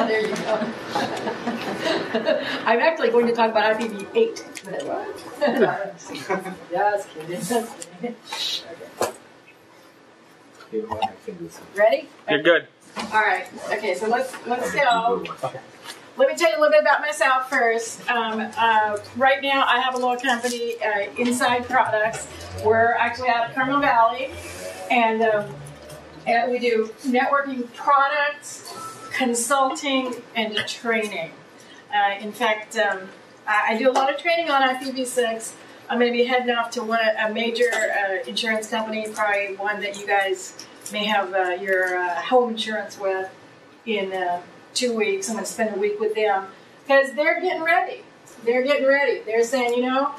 There you go. I'm actually going to talk about IPv8. Yes, kidding. Okay. Ready? You're good. All right. Okay, so let's go. Let me tell you a little bit about myself first. Right now, I have a little company, Inside Products. We're actually out of Carmel Valley, and we do networking products, consulting, and training. In fact, I do a lot of training on IPv6. I'm going to be heading off to a major insurance company, probably one that you guys may have your home insurance with in 2 weeks. I'm going to spend a week with them because they're getting ready. They're getting ready. They're saying, you know,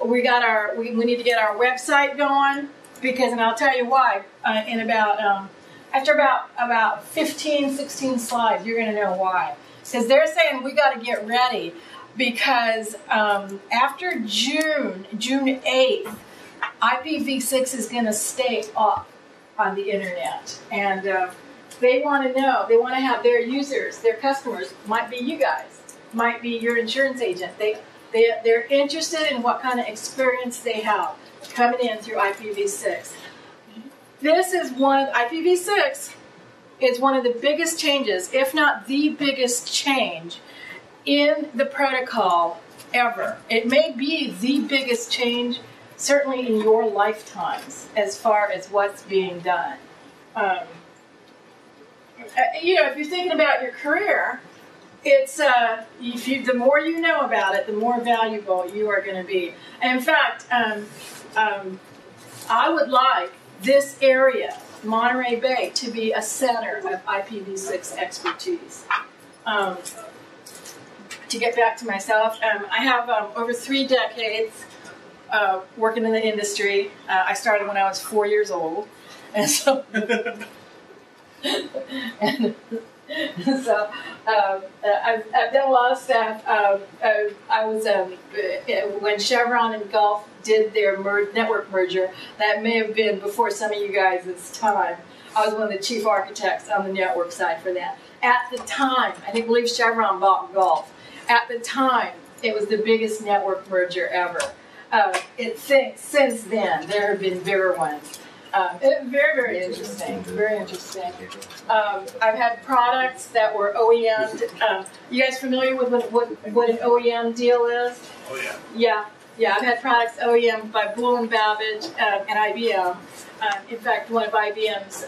we need to get our website going because, and I'll tell you why. In about after about 15, 16 slides, you're going to know why. Because they're saying we got to get ready because after June 8th, IPv6 is going to stay up on the internet, and they want to know. They want to have their users, their customers, might be you guys, might be your insurance agent. They're interested in what kind of experience they have coming in through IPv6. IPv6 is one of the biggest changes, if not the biggest change, in the protocol ever. It may be the biggest change, certainly in your lifetimes, as far as what's being done. You know, if you're thinking about your career, it's the more you know about it, the more valuable you are going to be. And in fact, I would like this area, Monterey Bay, to be a center of IPv6 expertise. To get back to myself, I have over 3 decades working in the industry. I started when I was 4 years old, and so I've done a lot of stuff. I was when Chevron and Gulf did their network merger. That may have been before some of you guys' time. I was one of the chief architects on the network side for that. At the time, I believe Chevron bought Gulf. At the time, it was the biggest network merger ever. Since then, there have been bigger ones. Very, very interesting. Very interesting. I've had products that were OEM'd. You guys familiar with what an OEM deal is? Oh, yeah. Yeah, I've had products OEM by Blue and Babbage and IBM. In fact, one of IBM's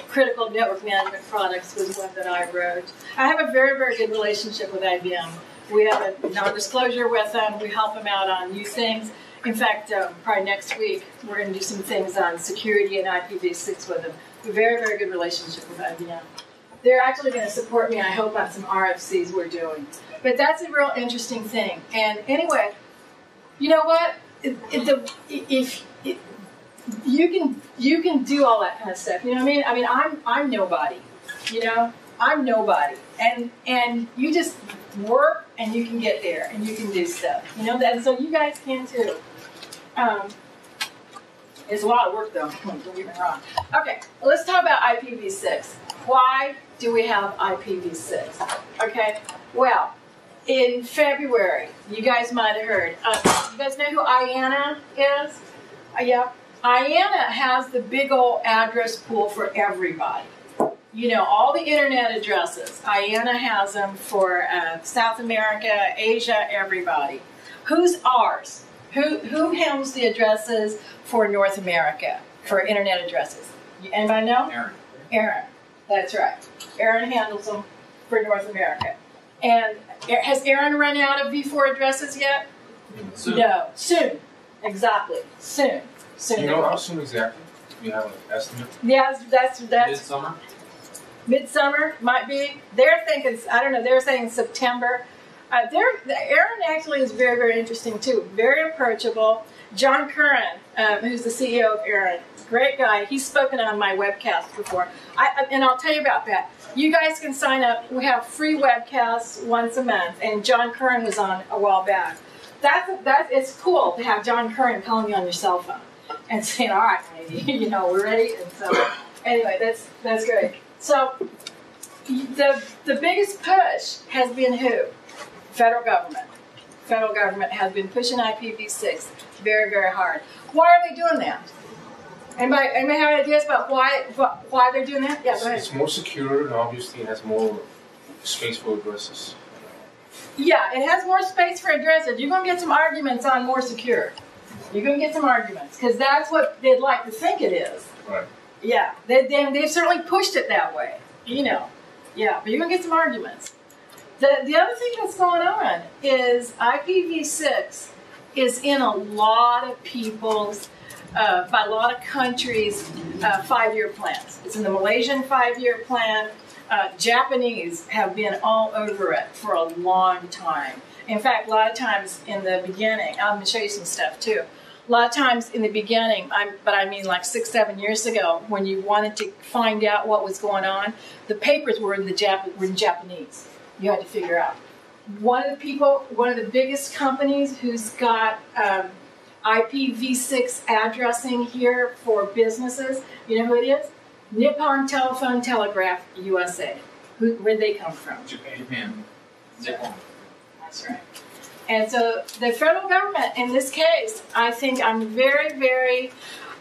critical network management products was one that I wrote. I have a very, very good relationship with IBM. We have a non-disclosure with them. We help them out on new things. In fact, probably next week, we're going to do some things on security and IPv6 with them. A very, very good relationship with IBM. They're actually going to support me, I hope, on some RFCs we're doing. But that's a real interesting thing. And anyway, you know what? You can do all that kind of stuff. You know what I mean? I'm nobody. You know, I'm nobody. And you just work and you can get there and you can do stuff. You know that. So you guys can too. It's a lot of work though. Don't get me wrong. Okay, let's talk about IPv6. Why do we have IPv6? Okay. Well, in February, you guys might have heard. You guys know who IANA is? Yeah. IANA has the big old address pool for everybody. You know, all the internet addresses. IANA has them for South America, Asia, everybody. Who's ours? Who handles the addresses for North America, for internet addresses? Anybody know? Aaron. That's right. Aaron handles them for North America. And has Aaron run out of V4 addresses yet? Soon. No. Soon. Exactly. Soon. Do you know how soon exactly? Do you have an estimate? Yeah, that's Midsummer? Midsummer might be. They're thinking, I don't know, they're saying September. Aaron actually is very, very interesting too. Very approachable. John Curran, who's the CEO of Aaron, great guy. He's spoken on my webcast before. And I'll tell you about that. You guys can sign up. We have free webcasts once a month. And John Curran was on a while back. It's cool to have John Curran calling you on your cell phone and saying, all right, lady, you know, we're ready. And so anyway, that's great. So the biggest push has been who? Federal government. Federal government has been pushing IPv6 very, very hard. Why are they doing that? Anybody have ideas about why they're doing that? Yeah, go ahead. It's more secure and obviously it has more space for addresses. Yeah, it has more space for addresses. You're going to get some arguments on more secure. You're going to get some arguments because that's what they'd like to think it is. Right. Yeah, they've certainly pushed it that way. You know. Yeah, but you're going to get some arguments. The other thing that's going on is IPv6 is in a lot of people's, by a lot of countries, 5-year plans. It's in the Malaysian 5-year plan. Japanese have been all over it for a long time. In fact, a lot of times in the beginning, I'm going to show you some stuff too. A lot of times in the beginning, but I mean like 6-7 years ago, when you wanted to find out what was going on, the papers were in Japanese. You had to figure out. One of the biggest companies who's got IPv6 addressing here for businesses, you know who it is? Nippon Telephone Telegraph USA. Where'd they come from? Japan. Japan. That's right. And so the federal government, in this case, I think I'm very, very,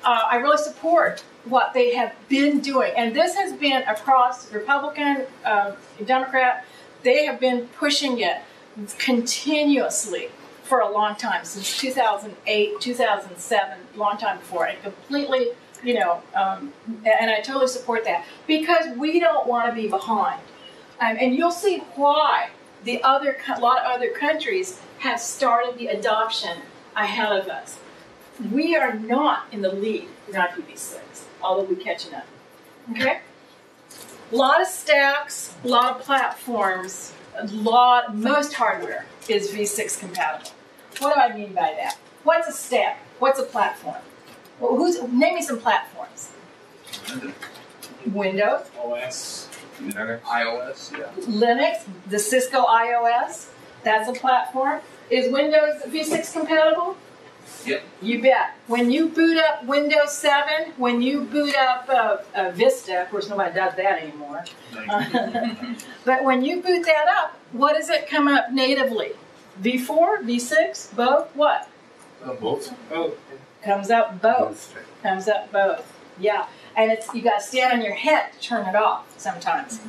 I really support what they have been doing. And this has been across Republican, Democrat, they have been pushing it continuously for a long time, since 2008, 2007, long time before, and completely, you know, and I totally support that, because we don't want to be behind. And you'll see why a lot of other countries have started the adoption ahead of us. We are not in the lead in IPv6, although we're catching up. Okay? A lot of stacks, a lot of platforms, most hardware is v6 compatible. What do I mean by that? What's a stack? What's a platform? Well, name me some platforms. Windows. OS. Linux. iOS, yeah. Linux, the Cisco iOS, that's a platform. Is Windows v6 compatible? Yep. You bet. When you boot up Windows 7, when you boot up Vista, of course nobody does that anymore, but when you boot that up, what does it come up natively? V4, V6, both, what? Both. Oh. Comes up both. Comes up both. Yeah. And you got to stand on your head to turn it off sometimes.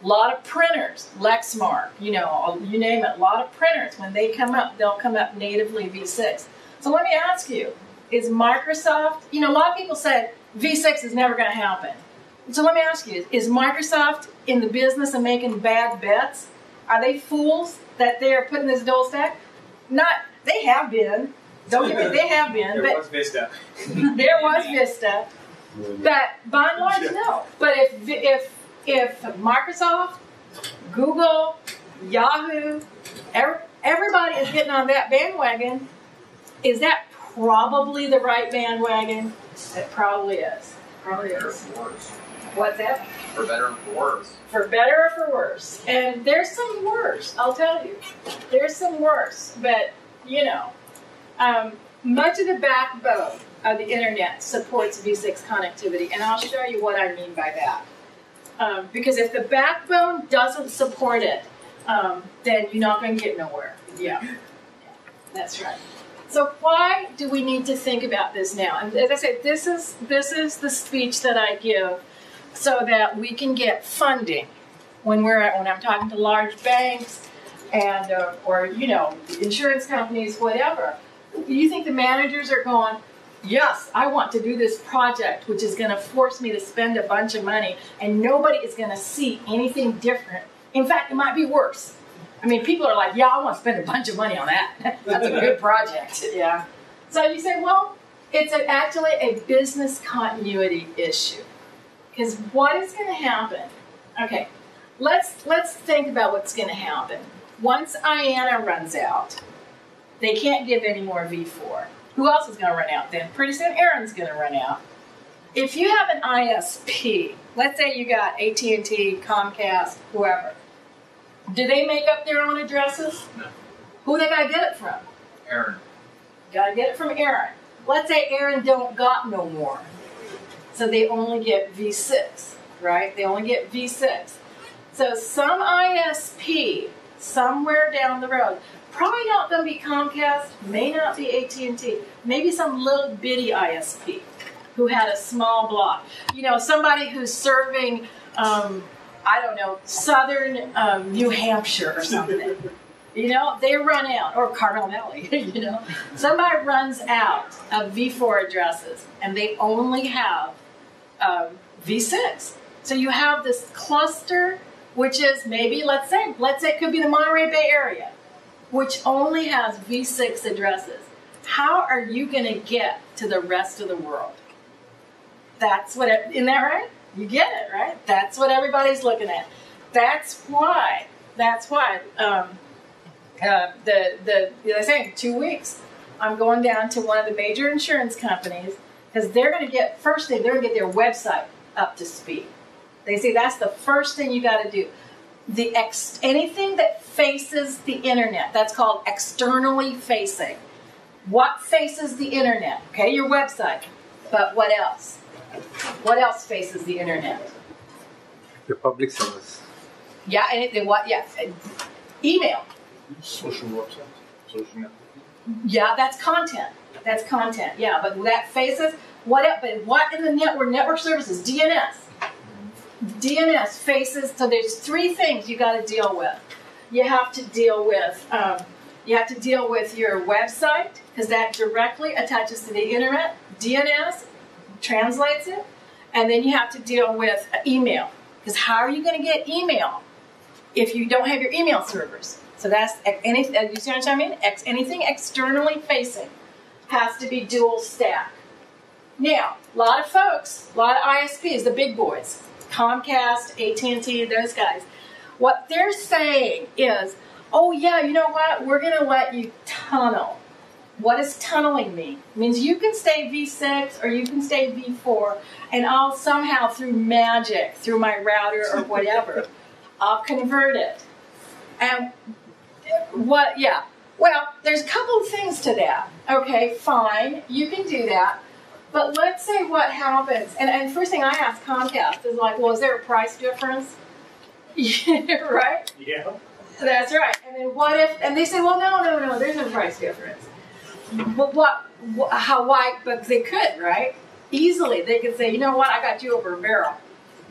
A lot of printers, Lexmark, you know, you name it, a lot of printers, when they come up, they'll come up natively V6. So let me ask you, is Microsoft, you know, a lot of people say V6 is never going to happen. So let me ask you, is Microsoft in the business of making bad bets? Are they fools that they're putting this dual stack? Not, they have been. Don't get me, they have been. There was Vista. There was Vista. But by and large, no. But if Microsoft, Google, Yahoo, everybody is getting on that bandwagon, is that probably the right bandwagon? It probably is. Probably is. What's that? For better and for worse. For better or for worse. And there's some worse, I'll tell you. There's some worse. But, you know, much of the backbone of the internet supports v6 connectivity. And I'll show you what I mean by that. Because if the backbone doesn't support it, then you're not going to get nowhere. Yeah, that's right. So why do we need to think about this now? And as I said, this is the speech that I give so that we can get funding when I'm talking to large banks and or you know, insurance companies, whatever. You think the managers are going, yes, I want to do this project, which is going to force me to spend a bunch of money, and nobody is going to see anything different. In fact, it might be worse. I mean, people are like, yeah, I want to spend a bunch of money on that. That's a good project. Yeah. So you say, well, it's actually a business continuity issue. Because what is going to happen? Okay, let's think about what's going to happen. Once IANA runs out, they can't give any more V4. Who else is going to run out then? Pretty soon Aaron's going to run out. If you have an ISP, let's say you got AT&T, Comcast, whoever, do they make up their own addresses? No. Who they got to get it from? Aaron. Got to get it from Aaron. Let's say Aaron don't got no more. So they only get V6, right? They only get V6. So some ISP somewhere down the road, probably not going to be Comcast, may not be AT&T, maybe some little bitty ISP who had a small block. You know, somebody who's serving, I don't know, southern New Hampshire or something. You know, they run out, or Cardinal Valley, you know. Somebody runs out of V4 addresses, and they only have V6. So you have this cluster, which is maybe, let's say it could be the Monterey Bay area, which only has V6 addresses. How are you going to get to the rest of the world? That's what, isn't that right? You get it, right? That's what everybody's looking at. That's why, I say in 2 weeks, I'm going down to one of the major insurance companies because they're going to get, first thing, they're going to get their website up to speed. They say that's the first thing you got to do. Anything that faces the internet, that's called externally facing. What faces the internet? Okay, your website. But what else? What else faces the internet? The public service. Yeah, and what? Yeah, email. Social websites, social network. Yeah, that's content. That's content. Yeah, but that faces what? But what in the network services? DNS. DNS faces. So there's three things you got to deal with. You have to deal with. You have to deal with your website because that directly attaches to the internet. DNS translates it, and then you have to deal with email because how are you going to get email if you don't have your email servers? So that's anything. You see what I mean? Anything externally facing has to be dual stack. Now, a lot of folks, a lot of ISPs, the big boys, Comcast, AT&T, those guys, what they're saying is, oh yeah, you know what? We're going to let you tunnel. What does tunneling mean? It means you can stay V6 or you can stay V4, and I'll somehow, through magic, through my router or whatever, I'll convert it. And what, yeah. Well, there's a couple of things to that. Okay, fine, you can do that. But let's say what happens, and first thing I ask Comcast is like, well, is there a price difference? Yeah, right? Yeah. That's right. And then what if, and they say, well, no, there's no price difference. But but they could, right? Easily, they could say, you know what, I got you over a barrel.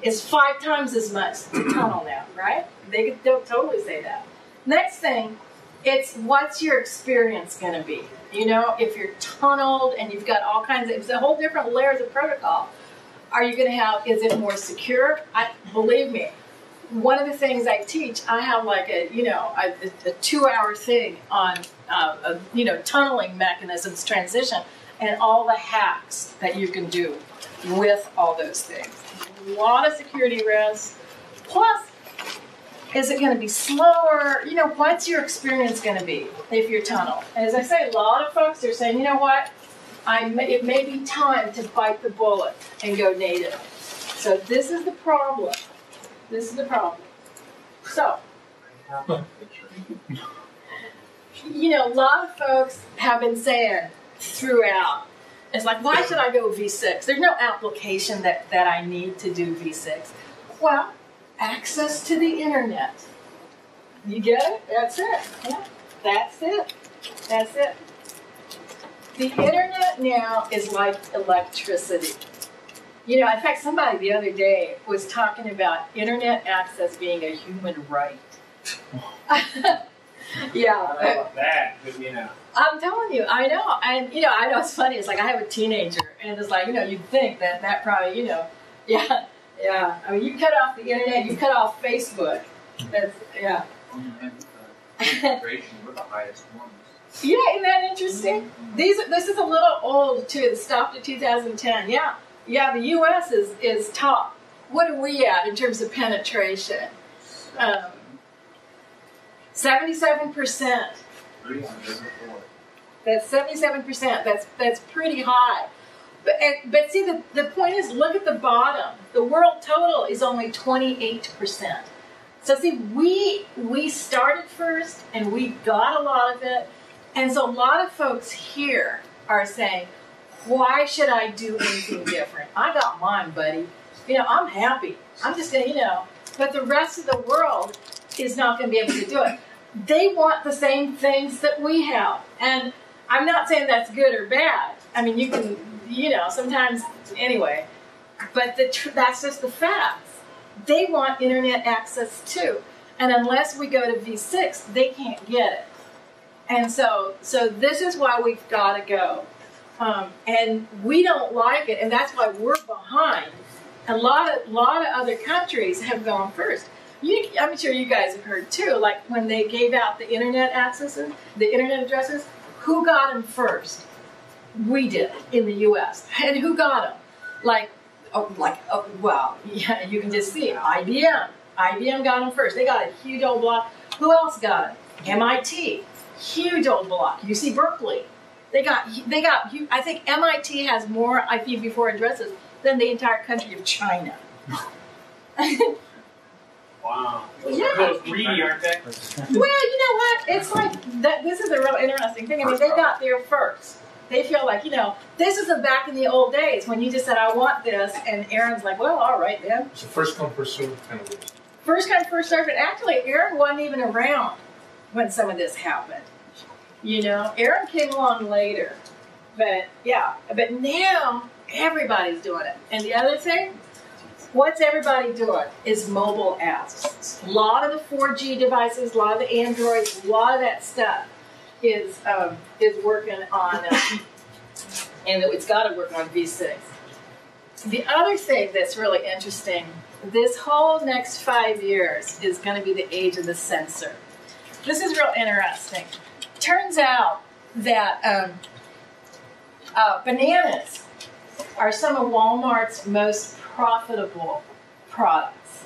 It's 5 times as much to tunnel now, right? They could totally say that. Next thing, it's what's your experience going to be? You know, if you're tunneled and you've got all kinds of, it's a whole different layers of protocol. Are you going to have, is it more secure? Believe me, one of the things I teach, I have like a 2-hour thing on, tunneling mechanisms, transition, and all the hacks that you can do with all those things. A lot of security risks. Plus, is it going to be slower? You know, what's your experience going to be if you're tunneled? And as I say, a lot of folks are saying, you know what? It may be time to bite the bullet and go native. So this is the problem. This is the problem. So, you know, a lot of folks have been saying throughout, it's like, why should I go V6? There's no application that I need to do V6. Well, access to the internet. You get it? That's it. Yeah, that's it. That's it. The internet now is like electricity. You know, in fact, somebody the other day was talking about internet access being a human right. Yeah. I don't know about that, but you know. I'm telling you, I know. And, you know, I know it's funny. It's like I have a teenager, and it's like, you know, you'd think that probably, you know, yeah. I mean, you cut off the internet, you cut off Facebook. That's, yeah. Integration with the highest ones. Yeah, isn't that interesting? This is a little old, too. It stopped at 2010. Yeah, the U.S. is top. What are we at in terms of penetration? 77%. That's 77%. That's pretty high. But see, the point is, look at the bottom. The world total is only 28%. So see, we started first, and we got a lot of it. And so a lot of folks here are saying, why should I do anything different? I got mine, buddy. You know, I'm happy. I'm just going to, you know, but the rest of the world is not going to be able to do it. They want the same things that we have. And I'm not saying that's good or bad. I mean, you can, sometimes, anyway. But that's just the facts. They want internet access too. And unless we go to V6, they can't get it. And so this is why we've got to go. And we don't like it, and that's why we're behind. A lot of other countries have gone first. I'm sure you guys have heard too, like when they gave out the internet accesses, the internet addresses, who got them first? We did in the U.S. And who got them? Yeah, you can just see IBM. IBM got them first. They got a huge old block. Who else got it? MIT, huge old block. UC Berkeley. They got. I think MIT has more IPv4 addresses than the entire country of China. Wow. Yeah. Those greedy, aren't they? Well, you know what? It's like that. This is a real interesting thing. I mean, they got there first. They feel like, this is back in the old days when you just said, I want this, and Aaron's like, well, all right then. So first come, first served kind of thing. First come, first served. And actually, Aaron wasn't even around when some of this happened. Aaron came along later. But now everybody's doing it. And the other thing, what's everybody doing is mobile apps. A lot of the 4G devices, a lot of the Androids, a lot of that stuff is working on, and it's got to work on V6. The other thing that's really interesting, this whole next 5 years is going to be the age of the sensor. This is real interesting. Turns out that bananas are some of Walmart's most profitable products.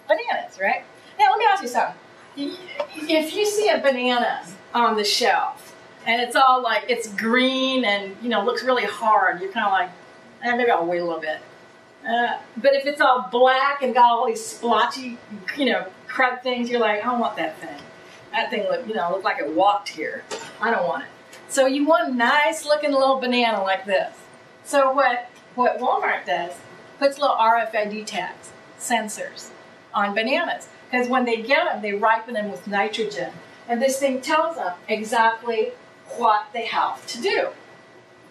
Bananas, right? Now, let me ask you something. If you see a banana on the shelf, and it's all like, it's green and, looks really hard, you're kind of like, maybe I'll wait a little bit. But if it's all black and got all these splotchy, crud things, you're like, I don't want that thing. That thing looked like it walked here. I don't want it. So you want a nice looking little banana like this. So what Walmart does, puts little RFID tags, sensors, on bananas. Because when they get them, they ripen them with nitrogen. And this thing tells them exactly what they have to do.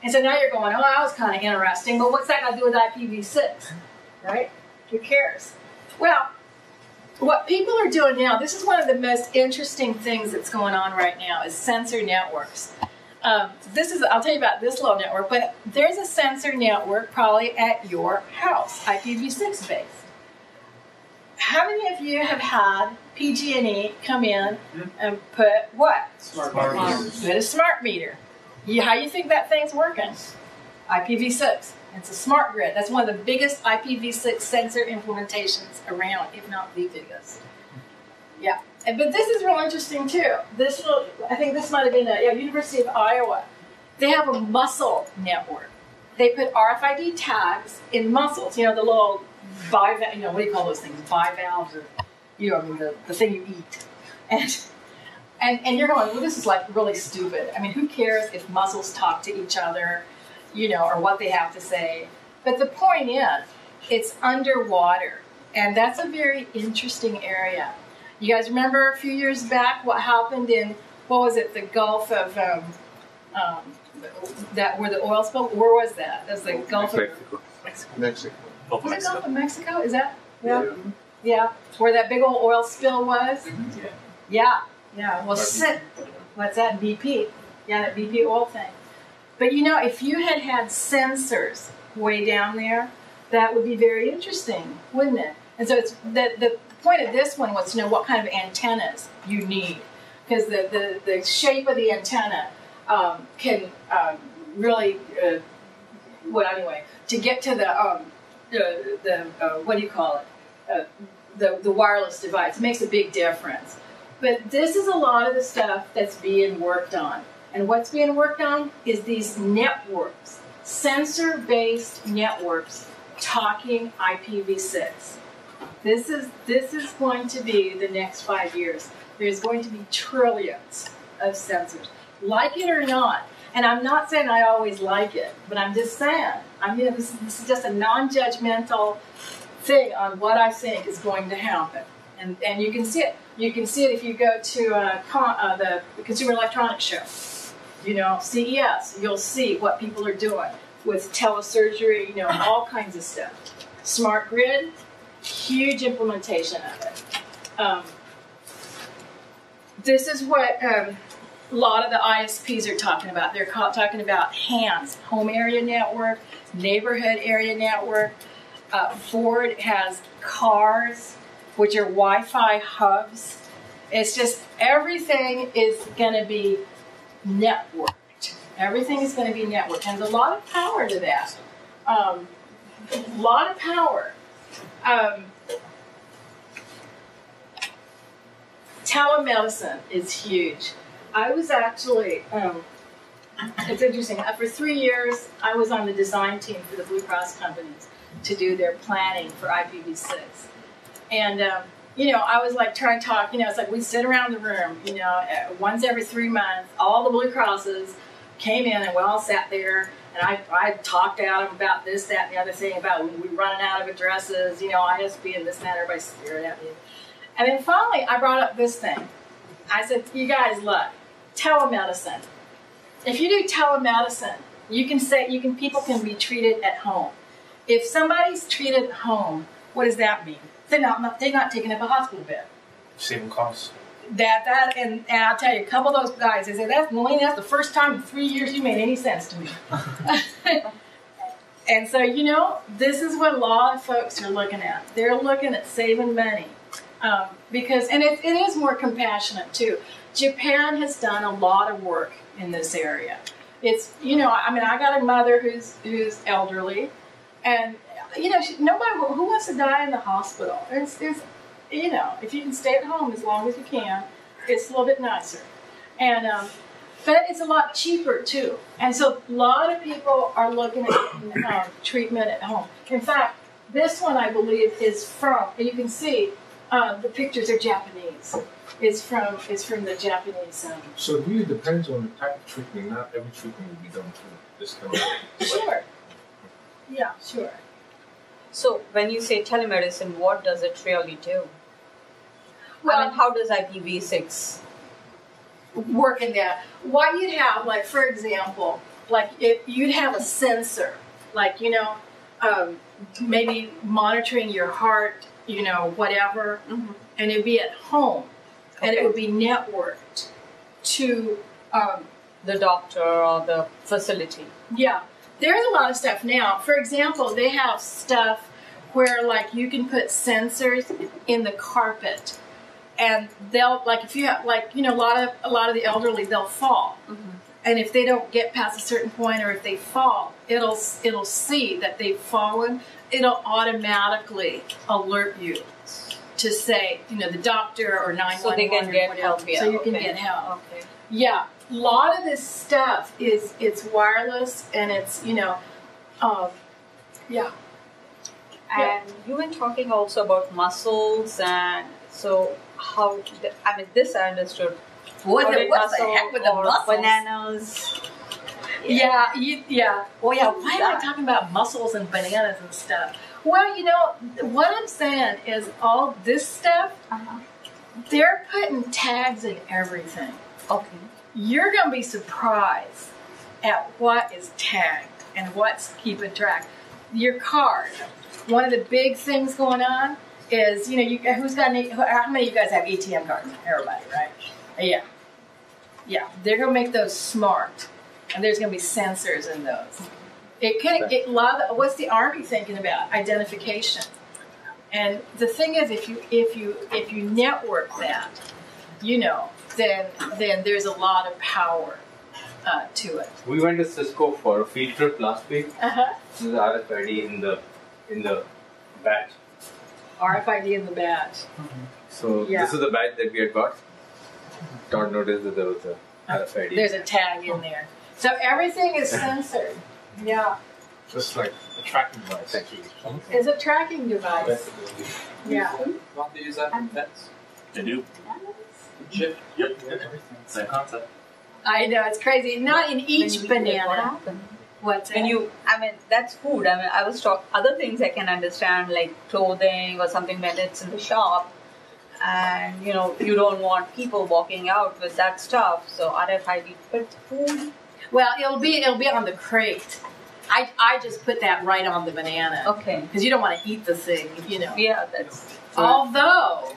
And so now you're going, oh, that was kind of interesting, but what's that got to do with IPv6, right? Who cares? Well, what people are doing now, this is one of the most interesting things that's going on right now, is sensor networks. I'll tell you about this little network, but there's a sensor network probably at your house, IPv6 based. How many of you have had PG&E come in and put what? Smart meters. Put a smart meter. How do you think that thing's working? IPv6. It's a smart grid. That's one of the biggest IPv6 sensor implementations around, if not the biggest. Yeah. But this is real interesting too. I think this might have been University of Iowa. They have a muscle network. They put RFID tags in mussels. The little bivalve. What do you call those things? Bivalves, or the thing you eat. And you're going, well, this is like really stupid. I mean, who cares if mussels talk to each other, or what they have to say? But the point is, it's underwater, and that's a very interesting area. You guys remember a few years back what happened in, the Gulf of, where the oil spill? Where was that? That was the Gulf of Mexico. Was it Gulf of Mexico? Is that? Yeah. Where that big old oil spill was? Yeah. Well, what's that? BP. Yeah, that BP oil thing. But if you had sensors way down there, that would be very interesting, wouldn't it? And so it's the point of this one was to know what kind of antennas you need, because the shape of the antenna can really to get to the what do you call it? The wireless device makes a big difference. But this is a lot of the stuff that's being worked on. And what's being worked on is these networks, sensor-based networks talking IPv6. This is going to be the next 5 years. There's going to be trillions of sensors. Like it or not. And I'm not saying I always like it, but I'm just saying. This is just a non-judgmental thing on what I think is going to happen. And you can see it. You can see it if you go to the Consumer Electronics Show. You know, CES. You'll see what people are doing with telesurgery, you know, all kinds of stuff. Smart grid, huge implementation of it. This is what a lot of the ISPs are talking about. They're talking about HANS, Home Area Network, Neighborhood Area Network. Ford has cars, which are Wi-Fi hubs. It's just everything is going to be networked. Everything is going to be networked. And there's a lot of power to that. A lot of power. Telemedicine is huge. I was actually, it's interesting, for 3 years, I was on the design team for the Blue Cross companies to do their planning for IPv6. And, you know, I was like trying to talk, you know, it's like we'd sit around the room, you know, once every 3 months, all the Blue Crosses came in and we all sat there, and I talked to them about this, that, and the other thing, about we running out of addresses, you know, ISP and this and that, everybody stared at me. And then finally, I brought up this thing. I said, you guys, look, telemedicine. If you do telemedicine, you can say, people can be treated at home. If somebody's treated at home, what does that mean? They're not taking up a hospital bed. Saving costs. And I'll tell you, a couple of those guys, they say, Nalini, that's the first time in 3 years you made any sense to me. And so, you know, this is what a lot of folks are looking at. They're looking at saving money. Because, and it is more compassionate too. Japan has done a lot of work in this area. It's, you know, I mean, I got a mother who's elderly, and, you know, nobody, who wants to die in the hospital? It's, you know, if you can stay at home as long as you can, it's a little bit nicer. And, but it's a lot cheaper too. And so a lot of people are looking at treatment at home. In fact, this one I believe is from, and you can see the pictures are Japanese. It's from the Japanese. So it really depends on the type of treatment. Not every treatment will be done through this kind of. Sure. Yeah, sure. So when you say telemedicine, what does it really do? Well, I mean, how does IPv6 work in that? What you'd have, like, for example, like if you'd have a sensor, like, you know, maybe monitoring your heart, you know, whatever, and it'd be at home, and it would be networked to the doctor or the facility? Yeah, there's a lot of stuff now. For example, they have stuff where, like, you can put sensors in the carpet, and they'll, like, if you have, like, you know, a lot of the elderly, they'll fall, and if they don't get past a certain point, or if they fall, it'll see that they've fallen. It'll automatically alert you to say, you know, the doctor or 911 so they can get help. So you can get help. Okay. Yeah, a lot of this stuff it's wireless, and it's, you know, yeah. And you were talking also about muscles, and so how? I mean, this I understood. What the heck with the muscles? Bananas. Yeah. Oh yeah. Why am I talking about mussels and bananas and stuff? Well, you know, what I'm saying is all this stuff, they're putting tags in everything. Okay. You're going to be surprised at what is tagged and what's keeping track. Your card. One of the big things going on is, you know, how many of you guys have ATM cards? Everybody, right? Yeah. Yeah. They're going to make those smart. And there's going to be sensors in those. What's the Army thinking about? Identification. And the thing is, if you network that, you know, then there's a lot of power to it. We went to Cisco for a field trip last week. This is RFID in the badge. RFID in the badge. So this is the badge that we had got. Todd noticed that there was a RFID. There's a tag in there. So everything is censored. Yeah. Just like a tracking device. It's a tracking device. Yeah. Want to use that in pets? They do. Chip. Yep. Same concept. I know, it's crazy. Not in each banana. What's When you, I mean, that's food. I mean, I was talking other things I can understand, like clothing or something when it's in the shop, and you know, you don't want people walking out with that stuff. So RFID, but food. Well, it'll be on the crate. I just put that right on the banana. Okay. Because you don't want to eat the thing, you know. Yeah, that's. Although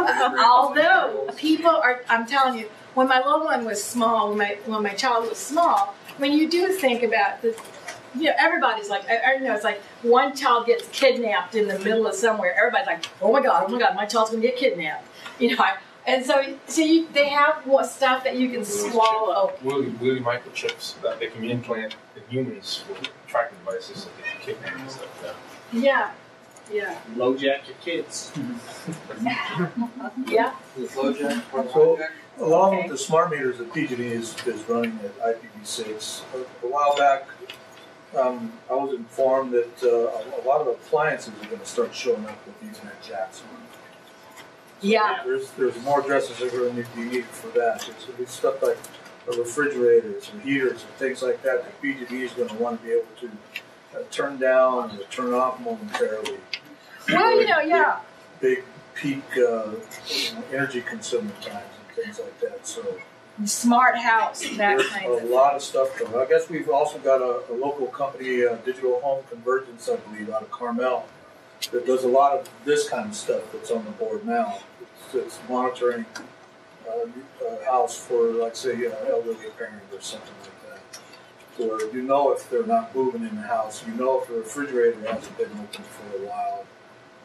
Although people are, I'm telling you, when my little one was small, when my child was small, when you do think about this, you know, everybody's like, I know it's like one child gets kidnapped in the middle of somewhere. Everybody's like, oh my God, my child's gonna get kidnapped. You know, and so they have what stuff that you can swallow. Really microchips that they can implant in humans for tracking devices that they can kidnap and stuff. Yeah. Yeah. Low jack your kids. Yeah. LoJack, So, along with the smart meters that PG&E is running at IPv6, a while back, I was informed that a lot of appliances are going to start showing up with Ethernet jacks on. Yeah. There's more addresses that are going to be needed for that. There's going to be stuff like refrigerators and heaters and things like that that PG&E is going to want to be able to turn down or turn off momentarily. Well, you know, yeah. Big peak energy consuming times and things like that. So Smart house, that there's kind of a lot of stuff going. I guess we've also got a local company, Digital Home Convergence, I believe, out of Carmel, that does a lot of this kind of stuff that's on the board now. It's monitoring a house for, like, say, elderly parent or something like that. Or you know if they're not moving in the house. You know if the refrigerator hasn't been open for a while.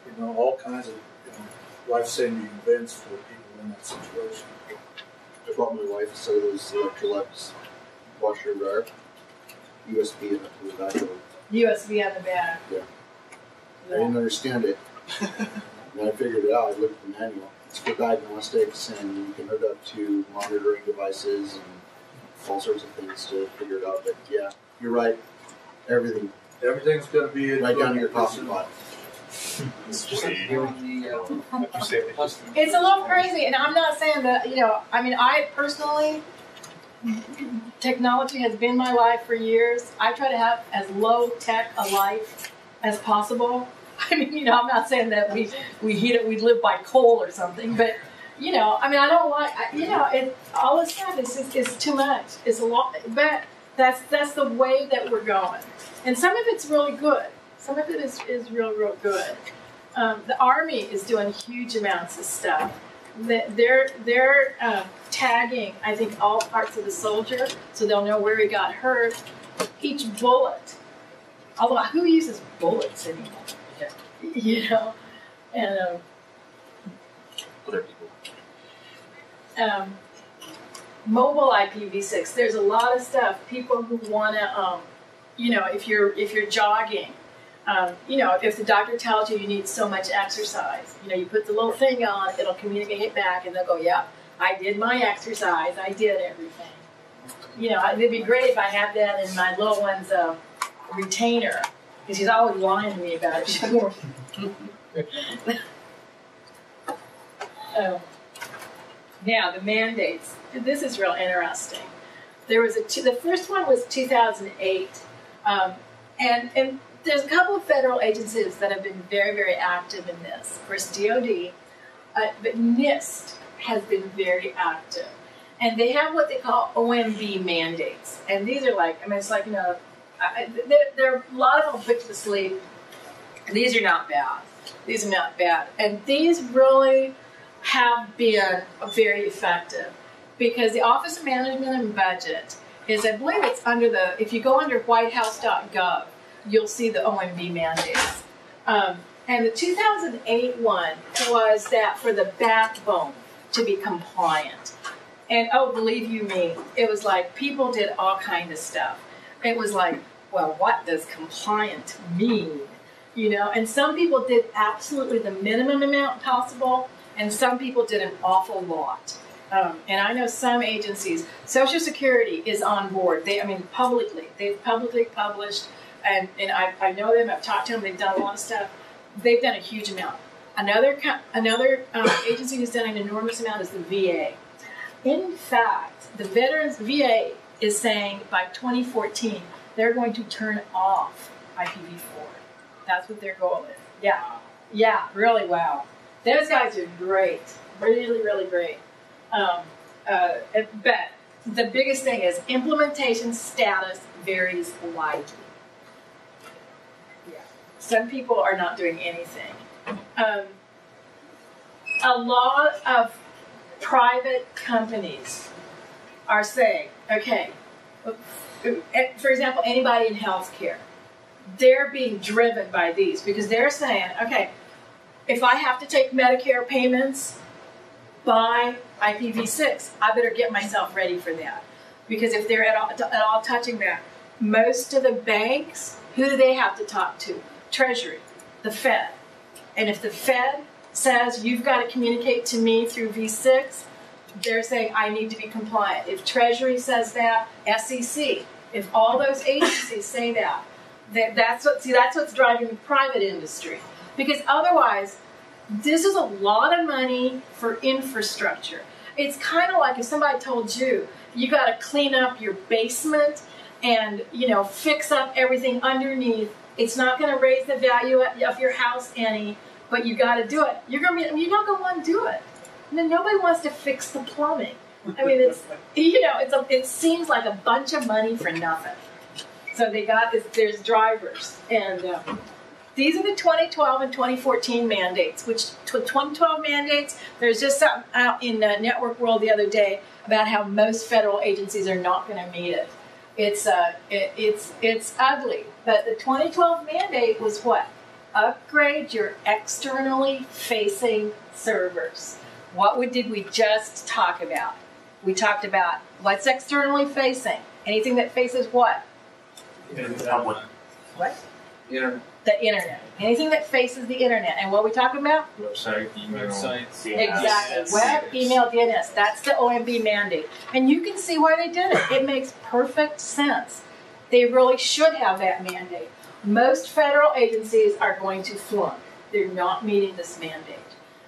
You know, all kinds of life-saving events for people in that situation. I bought my wife a set of those Electrolux washer and dryer. USB in the back of them. USB on the back. Yeah. I didn't understand it. And I figured it out. I looked at the manual. It's for diagnostics, and you can hook up to monitoring devices and all sorts of things to figure it out. But yeah, you're right. Everything's going to be right down to your coffee pot. It's just like you say, It's a little crazy, and I'm not saying that, you know, I mean, I personally, technology has been my life for years. I try to have as low tech a life as possible. I mean, you know, I'm not saying that we live by coal or something, but, you know, I mean, I don't like, you know, all this stuff is too much. It's a lot, but that's the way that we're going. And some of it's really good. Some of it is real good. The Army is doing huge amounts of stuff. They're tagging, I think, all parts of the soldier, so they'll know where he got hurt. Each bullet. Although, who uses bullets anymore? Yeah. You know, and other people. Mobile IPv6. There's a lot of stuff. People who want to, you know, if you're jogging. You know, if the doctor tells you need so much exercise, you know, you put the little thing on, it'll communicate back, and they'll go, yeah, I did my exercise, I did everything. You know, it'd be great if I had that in my little one's retainer, because she's always lying to me about it. Now, the mandates. This is real interesting. There was the first one was 2008, and there's a couple of federal agencies that have been very, very active in this. Of course, DOD, but NIST has been very active. And they have what they call OMB mandates. And these are like, I mean, it's like, you know, there are a lot of them put to sleep. And these are not bad. These are not bad. And these really have been very effective. Because the Office of Management and Budget is, I believe it's under if you go under whitehouse.gov, you'll see the OMB mandates. And the 2008 one was that for the backbone to be compliant. And oh, believe you me, it was like people did all kind of stuff. It was like, well, what does compliant mean? You know, and some people did absolutely the minimum amount possible, and some people did an awful lot. And I know some agencies, Social Security is on board. They've publicly published. And I know them, I've talked to them, they've done a lot of stuff. They've done a huge amount. Another agency who's done an enormous amount is the VA. In fact, the VA is saying by 2014, they're going to turn off IPv4. That's what their goal is. Yeah, really wow. Those guys are great, really, really great. But the biggest thing is implementation status varies widely. Yeah, some people are not doing anything. A lot of private companies are saying, okay, for example, anybody in healthcare, they're being driven by these because they're saying, okay, if I have to take Medicare payments by IPv6, I better get myself ready for that. Because if they're at all touching that, most of the banks, who do they have to talk to? Treasury, the Fed. And if the Fed says you've got to communicate to me through V6, they're saying I need to be compliant. If Treasury says that, SEC, if all those agencies say that, that's what's driving the private industry. Because otherwise, this is a lot of money for infrastructure. It's kind of like if somebody told you, you got to clean up your basement and, fix up everything underneath. It's not going to raise the value of your house any, but you got to do it. You're not going to want to do it. Nobody wants to fix the plumbing. I mean, it seems like a bunch of money for nothing. So there's drivers, and these are the 2012 and 2014 mandates. Which 2012 mandates, there's just something out in Network World the other day about how most federal agencies are not going to meet it. It's ugly, but the 2012 mandate was what? Upgrade your externally facing servers. What did we just talk about? We talked about what's externally facing. Anything that faces what? What? Internet. The internet. Anything that faces the internet. And what are we talking about? Website, email, Websites. Exactly. Web, email, DNS. That's the OMB mandate. And you can see why they did it. It makes perfect sense. They really should have that mandate. Most federal agencies are going to flunk. They're not meeting this mandate.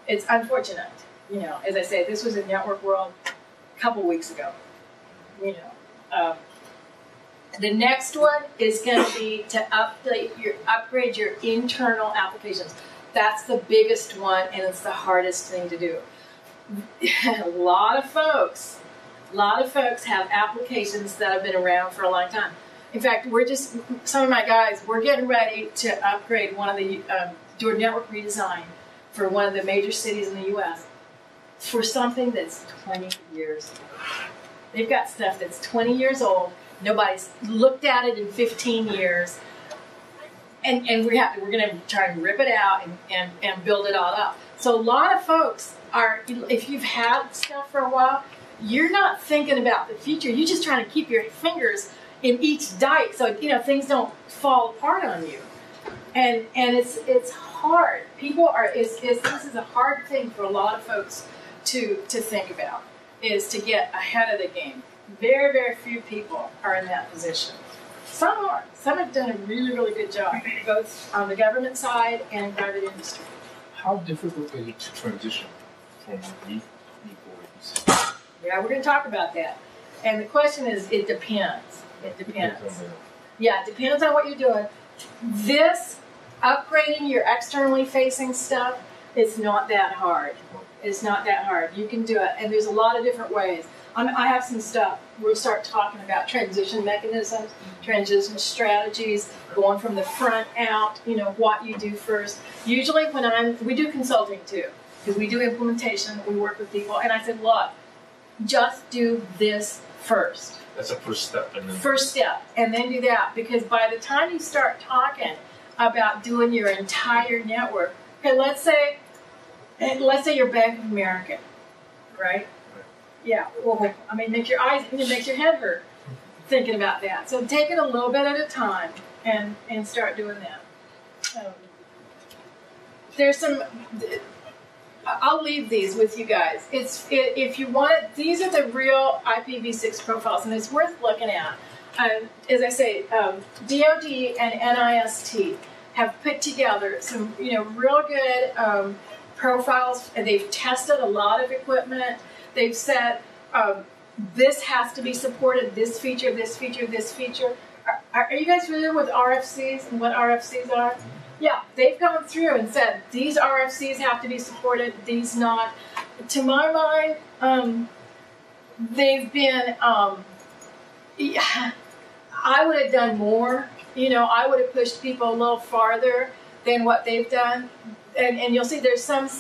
It's unfortunate. As I say, this was in Network World a couple weeks ago. The next one is going to be to upgrade your internal applications. That's the biggest one, and it's the hardest thing to do. A lot of folks have applications that have been around for a long time. In fact, some of my guys, we're getting ready to upgrade do a network redesign for one of the major cities in the U.S. for something that's 20 years old. They've got stuff that's 20 years old. Nobody's looked at it in 15 years. And we're going to try and rip it out and build it all up. So a lot of folks if you've had stuff for a while, you're not thinking about the future. You're just trying to keep your fingers in each dike so things don't fall apart on you. And it's hard. This is a hard thing for a lot of folks to think about, is to get ahead of the game. Very, very few people are in that position. Some are. Some have done a really, really good job, both on the government side and in private industry. How difficult is it to transition from youth Yeah, we're going to talk about that. And the question is, it depends. It depends. Yeah, it depends on what you're doing. This, upgrading your externally facing stuff, is not that hard. It's not that hard. You can do it. And there's a lot of different ways. I have some stuff. We'll start talking about transition mechanisms, transition strategies, going from the front out, what you do first. Usually we do consulting too, because we do implementation, we work with people. And I said, look, just do this first. That's a first step. First step, and then do that. Because by the time you start talking about doing your entire network, okay, let's say you're Bank of America, right? Yeah, well, makes your head hurt thinking about that. So take it a little bit at a time and start doing that. There's some. I'll leave these with you guys. If you want, these are the real IPv6 profiles, and it's worth looking at. As I say, DoD and NIST have put together some, real good profiles, and they've tested a lot of equipment. They've said this has to be supported, this feature, this feature, this feature. Are you guys familiar with RFCs and what RFCs are? Yeah, they've gone through and said these RFCs have to be supported, these not. To my mind, they've been. I would have done more. I would have pushed people a little farther than what they've done. And you'll see there's some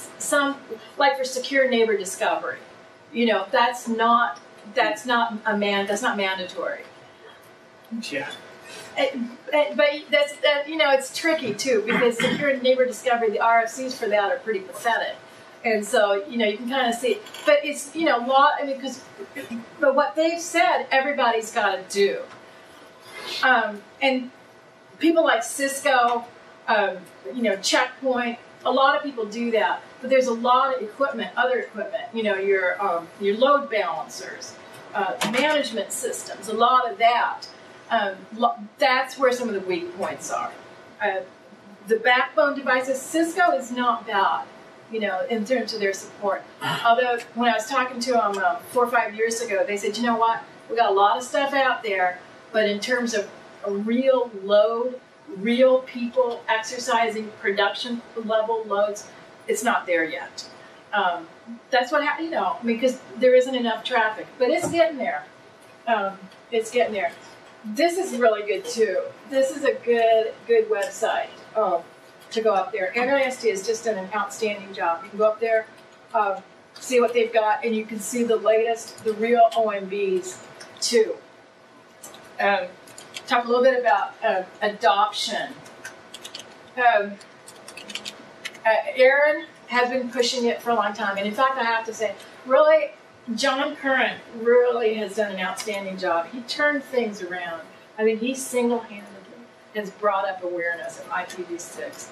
like for secure neighbor discovery. That's not mandatory. Yeah. But it's tricky too, because secure neighbor discovery, the RFCs for that are pretty pathetic. And so, you can kind of see, but it's, but what they've said, everybody's got to do. And people like Cisco, Checkpoint, a lot of people do that. But there's a lot of equipment, other equipment, your load balancers, management systems, a lot of that. That's where some of the weak points are. The backbone devices, Cisco is not bad. In terms of their support. Although, when I was talking to them 4 or 5 years ago, they said, you know what, we got a lot of stuff out there, but in terms of a real load, real people exercising production level loads, it's not there yet. That's what happened, because there isn't enough traffic. But it's getting there. It's getting there. This is really good, too. This is a good website. To go up there. NIST has just done an outstanding job. You can go up there, see what they've got, and you can see the latest, the real OMBs too. Talk a little bit about adoption. Aaron has been pushing it for a long time, and in fact, I have to say, really, John Curran really has done an outstanding job. He turned things around. I mean, he single-handedly has brought up awareness of IPv6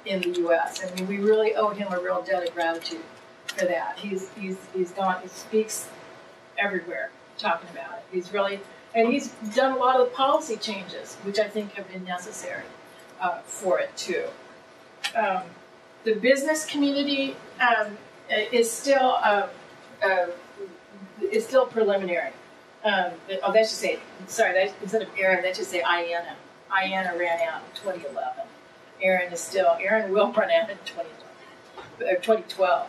in the U.S. I mean, we really owe him a real debt of gratitude for that. He's gone. He speaks everywhere talking about it. He's done a lot of the policy changes, which I think have been necessary for it too. The business community is still preliminary. That should say. Sorry, instead of Aaron, that should say IANA. IANA ran out in 2011. Aaron will run out in 2012.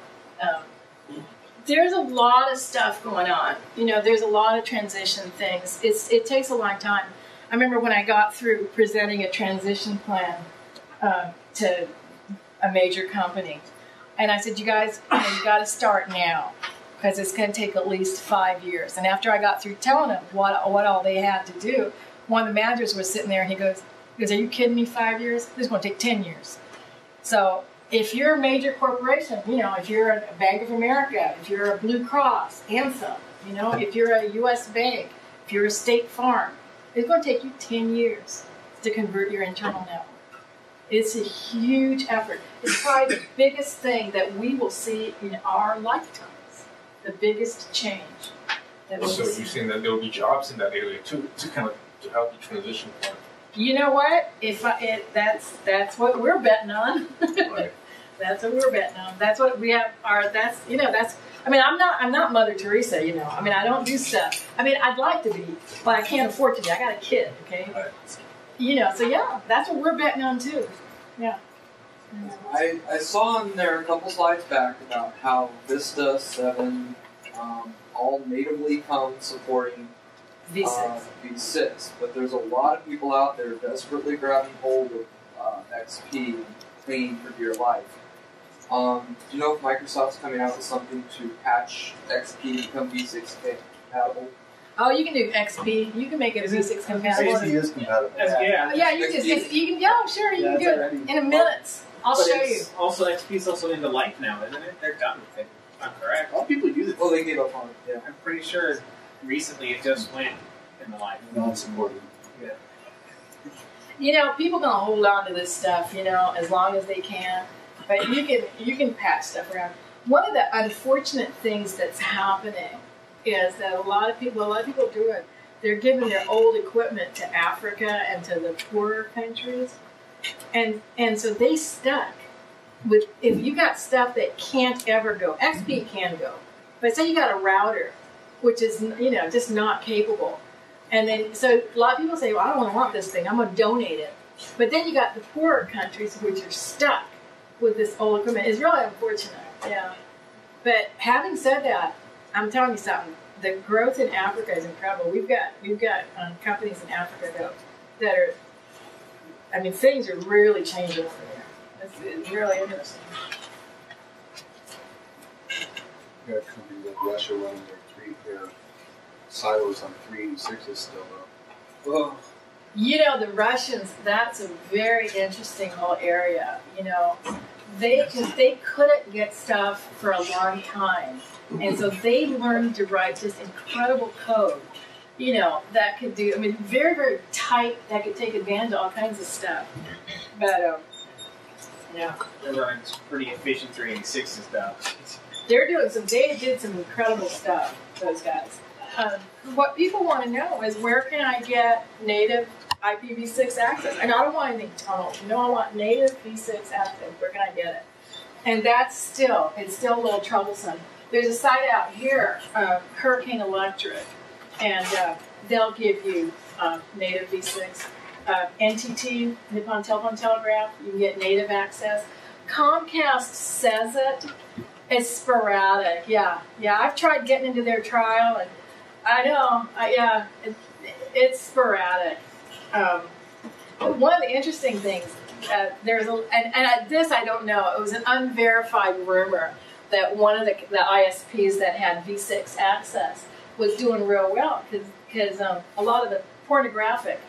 There's a lot of stuff going on. There's a lot of transition things. It takes a long time. I remember when I got through presenting a transition plan to a major company, and I said, you guys, you got to start now, because it's going to take at least 5 years. And after I got through telling them what all they had to do, one of the managers was sitting there, and he goes, are you kidding me, 5 years? This is going to take 10 years. So if you're a major corporation, if you're a Bank of America, if you're a Blue Cross, Anthem, if you're a U.S. bank, if you're a State Farm, it's going to take you 10 years to convert your internal network. It's a huge effort. It's probably the biggest thing that we will see in our lifetimes, the biggest change. So you're saying that there will be jobs in that area too, to help the transition point. You know what? That's what we're betting on. Right. That's what we're betting on. That's what we have. I'm not Mother Teresa. I don't do stuff. I'd like to be, but I can't afford to be. I got a kid. Okay. Right. So yeah, that's what we're betting on too. Yeah. I saw on there a couple slides back about how Vista 7 all natively come supporting V6, but there's a lot of people out there desperately grabbing hold of XP and clinging for dear life. Do you know if Microsoft's coming out with something to patch XP to become V6 compatible? Oh, you can do XP. You can make it a V6 compatible. XP is compatible. Yeah, you can do it in a minute. I'll show you. Also, XP is also into life now, isn't it? They're done with it. If I'm correct. A lot of people use it. Well, they gave up on it. Yeah, I'm pretty sure recently it just went in the life. Not supported. Yeah. People gonna hold on to this stuff, as long as they can. But you can patch stuff around. One of the unfortunate things that's happening is that a lot of people do it. They're giving their old equipment to Africa and to the poorer countries, and so they stuck with. If you got stuff that can't ever go, XP can go, but say you got a router, which is just not capable. And then, so a lot of people say, well, I don't want this thing. I'm going to donate it. But then you got the poorer countries which are stuck with this old equipment. It's really unfortunate. Yeah. But having said that, I'm telling you something. The growth in Africa is incredible. We've got companies in Africa that are, I mean, things are really changing over there. It's really interesting. We got companies like Russia running their silos on 386s still though. Whoa. You know, the Russians, that's a very interesting whole area. You know, they couldn't get stuff for a long time. And so they learned to write this incredible code, you know, that could do, I mean, very, very tight, that could take advantage of all kinds of stuff. But, yeah. They're running some pretty efficient 386 and stuff. They did some incredible stuff, those guys. What people want to know is, where can I get native IPv6 access? And I don't want anything tunneled. You know, I want native v6 access. Where can I get it? And it's still a little troublesome. There's a site out here, Hurricane Electric, and they'll give you native v6. NTT, Nippon Telephone Telegraph, you can get native access. Comcast says it. It's sporadic. Yeah. I've tried getting into their trial, and I know. It's sporadic. One of the interesting things, this I don't know. It was an unverified rumor that one of the ISPs that had V6 access was doing real well because a lot of the pornographic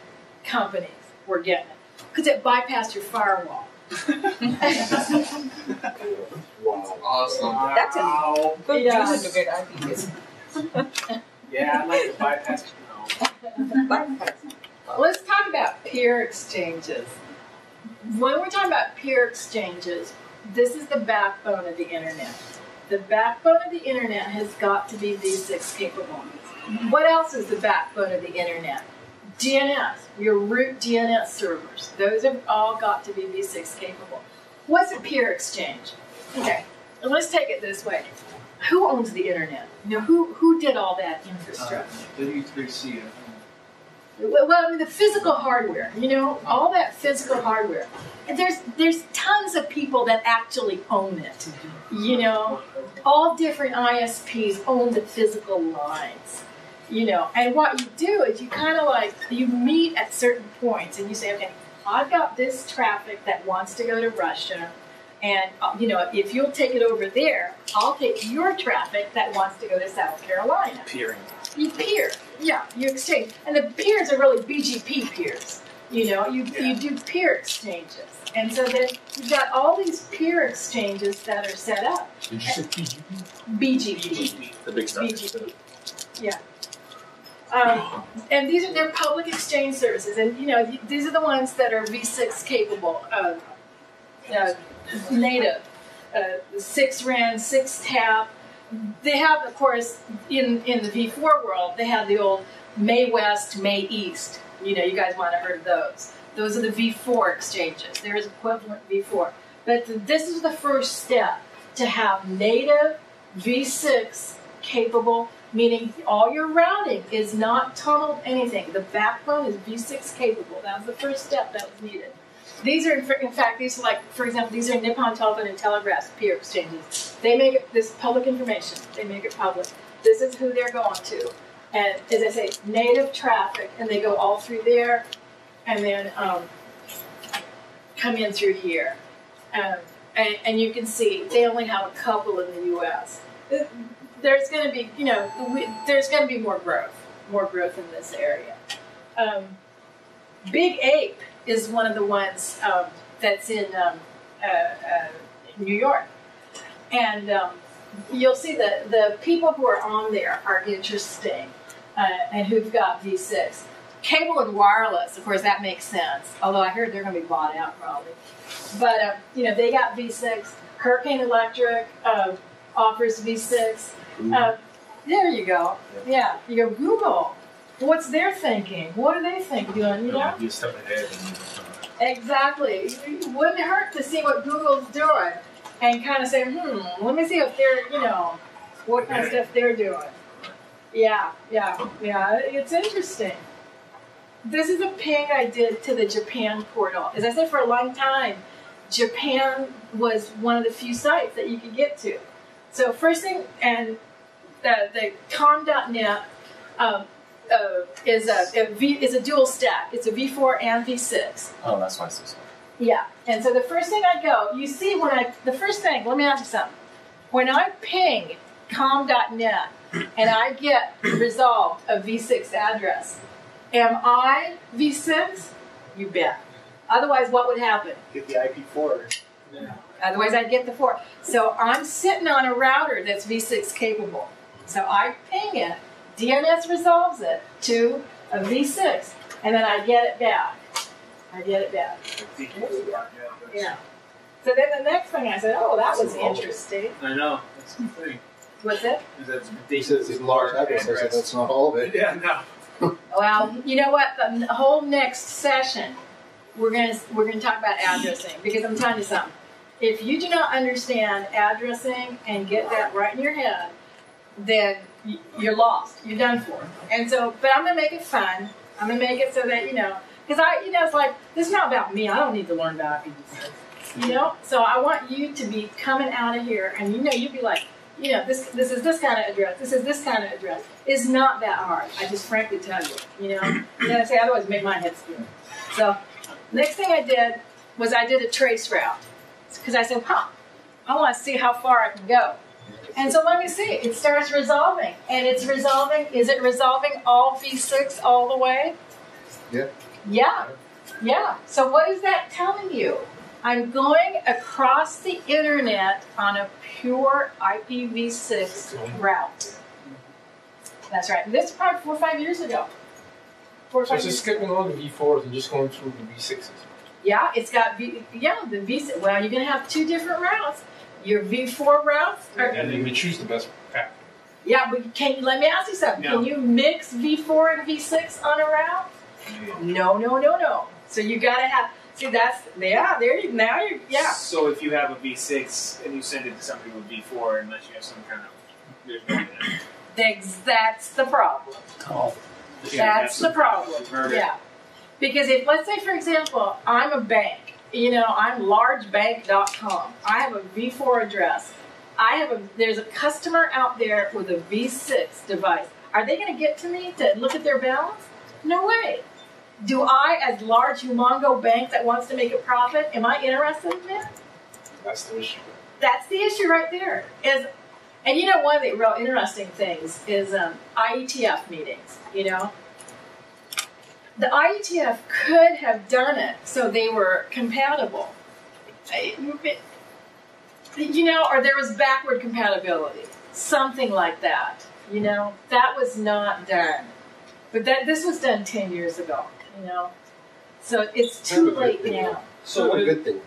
companies were getting it because it bypassed your firewall. Wow. Awesome. That's a good Yeah. reason to get IPs. Yeah, I'd like to bypass it. No. Bypass. Let's talk about peer exchanges. When we're talking about peer exchanges, this is the backbone of the internet. The backbone of the internet has got to be V6 capable. What else is the backbone of the internet? DNS, your root DNS servers. Those have all got to be V6 capable. What's a peer exchange? Okay, and let's take it this way. Who owns the internet? You know, who did all that infrastructure? W3C. Well, I mean, the physical hardware, you know, all that physical hardware. And there's tons of people that actually own it, you know. All different ISPs own the physical lines, you know. And what you do is you kind of like, you meet at certain points and you say, okay, I've got this traffic that wants to go to Russia. And, you know, if you'll take it over there, I'll take your traffic that wants to go to South Carolina. Peering. You peer. Yeah, you exchange. And the peers are really BGP peers. You know, you do peer exchanges. And so then you've got all these peer exchanges that are set up. Did you say PGP? BGP. The big stuff. BGP. Yeah. And they're public exchange services. And, you know, these are the ones that are V6 capable, native, 6RAN, 6TAP. They have, of course, in the V4 world, they have the old May West, May East. You know, you guys might have heard of those. Those are the V4 exchanges. There is equivalent V4. But this is the first step to have native V6 capable, meaning all your routing is not tunneled anything. The backbone is V6 capable. That was the first step that was needed. These are, in fact, these are like, for example, these are Nippon Telephone and Telegraph's peer exchanges. They make it, this public information, they make it public. This is who they're going to. And as I say, native traffic, and they go all through there, and then come in through here. And you can see, they only have a couple in the U.S. There's going to be, you know, there's going to be more growth in this area. Big Ape is one of the ones that's in New York. And you'll see the people who are on there are interesting and who've got V6. Cable and wireless, of course, that makes sense. Although I heard they're going to be bought out probably. But, you know, they got V6. Hurricane Electric offers V6. There you go. Yeah, you go Google. What's their thinking? What are they thinking? You know? You step ahead and Exactly. It wouldn't hurt to see what Google's doing and kind of say, let me see if they're, you know, what kind of stuff they're doing. Yeah. It's interesting. this is a ping I did to the Japan portal. As I said, for a long time, Japan was one of the few sites that you could get to. So first thing, and the com.net is a dual stack. It's a v4 and v6. Oh, that's why it's so small. Yeah, and so the first thing I go, you see the first thing, let me ask you something. When I ping com.net and I get resolved a v6 address, am I v6? You bet. Otherwise, what would happen? Get the IP4. Yeah. Otherwise, I'd get the 4. So I'm sitting on a router that's v6 capable. So I ping it, DNS resolves it to a v6, and then I get it back. Yeah. So then the next thing I said, oh, that was interesting. I know. That's the thing. What's it? It's large addresses, that's not all of it. Yeah, no. Well, you know what? The whole next session, we're gonna talk about addressing, because I'm telling you something. If you do not understand addressing and get that right in your head, then you're lost. You're done for. And so, but I'm gonna make it fun. I'm gonna make it so that because it's like this is not about me. I don't need to learn about IPv6. So I want you to be coming out of here, and you'd be like, this is this kind of address. This is this kind of address. It's not that hard. I just frankly tell you. And then I say otherwise, make my head spin. So next thing I did was I did a trace route, because I said, I want to see how far I can go. And so let me see. It starts resolving, and it's resolving. Is it resolving all v6 all the way? Yeah. Yeah. So what is that telling you? I'm going across the internet on a pure IPv6 route. That's right. And this is probably 4 or 5 years ago. So it's just skipping all the v4s and just going through the v6s. Yeah, it's got the v6. Well, you're going to have 2 different routes. Your v4 routes and then we choose the best path. Yeah, but let me ask you something. No. Can you mix v4 and v6 on a route? No. So you got to have. See, So if you have a v6 and you send it to somebody with v4, unless you have some kind of. That's the problem. Oh. That's the problem. Yeah. Because if, let's say, for example, I'm a bank. I'm largebank.com. I have a v4 address. There's a customer out there with a v6 device. Are they going to get to me to look at their balance? No way. Do I, as large, humongo bank that wants to make a profit, am I interested in that? That's the issue. That's the issue right there. And one of the real interesting things is IETF meetings, The IETF could have done it so they were compatible. Or there was backward compatibility. Something like that. That was not done. But this was done 10 years ago. So it's too late now. So a good thing,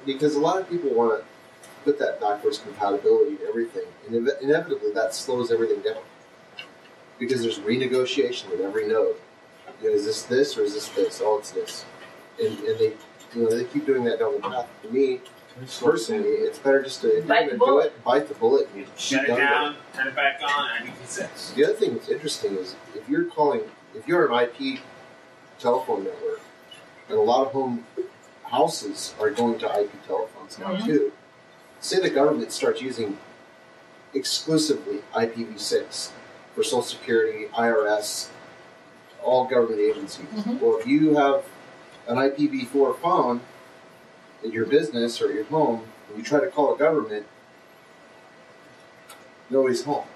because a lot of people want to put that backwards compatibility to everything, and inevitably that slows everything down. Because there's renegotiation with every node. Is this or is this? Oh, it's this, and they keep doing that down the path. To me, personally, it's better just to bite the bullet, and shut it down, turn it back on, and IPv6. The other thing that's interesting is if you're an IP telephone network, and a lot of home houses are going to IP telephones now too. Say the government starts using exclusively IPv6 for Social Security, IRS, all government agencies. Well, if you have an IPv4 phone in your business or your home, and you try to call a government, nobody's home.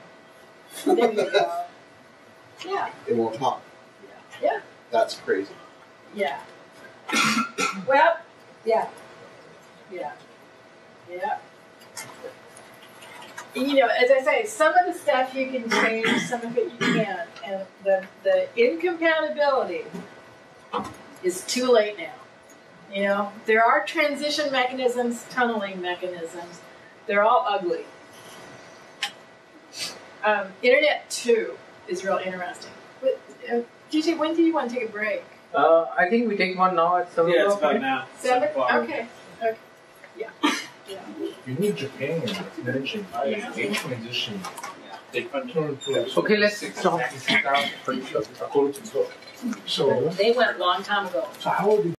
There you go. Yeah. It won't talk. Yeah. That's crazy. Yeah. Well, yeah. As I say, some of the stuff you can change, some of it you can't, and the incompatibility is too late now. There are transition mechanisms, tunneling mechanisms. They're all ugly. Internet 2 is real interesting. But, DJ, when do you want to take a break? I think we take one now at 7 o'clock. Yeah, it's about now. 7? Okay. Yeah. You need Japan mentioned. They transition. They turn to okay, let's stop. according to the book. So, They went a long time ago. so how would you